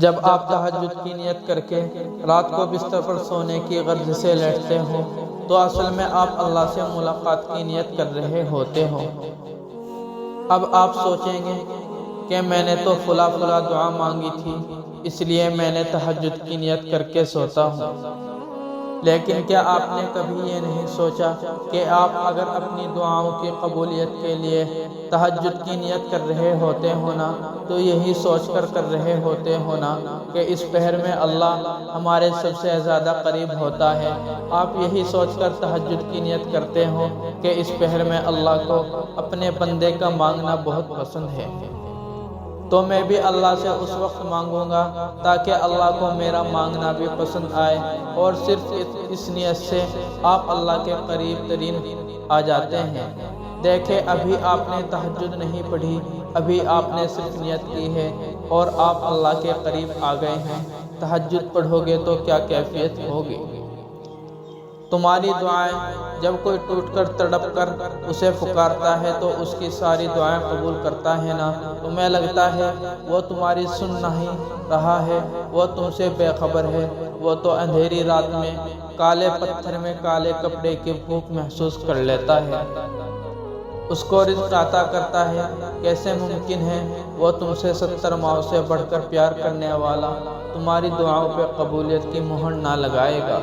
جب آپ تہجد کی نیت کر کے رات کو بستر پر سونے کی غرض سے لیٹتے ہو تو اصل میں آپ اللہ سے ملاقات کی نیت کر رہے ہوتے ہو۔ اب آپ سوچیں گے کہ میں نے تو فلاں دعا مانگی تھی، اس لیے میں نے تہجد کی نیت کر کے سوتا ہوں۔ لیکن کیا آپ نے کبھی یہ نہیں سوچا کہ آپ اگر اپنی دعاؤں کی قبولیت کے لیے تہجد کی نیت کر رہے ہوتے ہو نا تو یہی سوچ کر رہے ہوتے ہو نا کہ اس پہر میں اللہ ہمارے سب سے زیادہ قریب ہوتا ہے؟ آپ یہی سوچ کر تہجد کی نیت کرتے ہو کہ اس پہر میں اللہ کو اپنے بندے کا مانگنا بہت پسند ہے، تو میں بھی اللہ سے اس وقت مانگوں گا تاکہ اللہ کو میرا مانگنا بھی پسند آئے، اور صرف اس نیت سے آپ اللہ کے قریب ترین آ جاتے ہیں۔ دیکھیں، ابھی آپ نے تہجد نہیں پڑھی، ابھی آپ نے صرف نیت کی ہے اور آپ اللہ کے قریب آ گئے ہیں۔ تہجد پڑھو گے تو کیا کیفیت ہوگی؟ تمہاری دعائیں جب کوئی ٹوٹ کر تڑپ کر اسے پکارتا ہے تو اس کی ساری دعائیں قبول کرتا ہے نا، تمہیں لگتا ہے وہ تمہاری سن نہیں رہا ہے، وہ تم سے بے خبر ہے، وہ تو اندھیری رات میں کالے پتھر میں کالے کپڑے کی بھوک محسوس کر لیتا ہے، اس کو رزق عطا کرتا ہے۔ کیسے ممکن ہے وہ تم سے 70 ماؤں سے بڑھ کر پیار کرنے والا تمہاری دعاؤں پہ قبولیت کی مہر نہ لگائے گا؟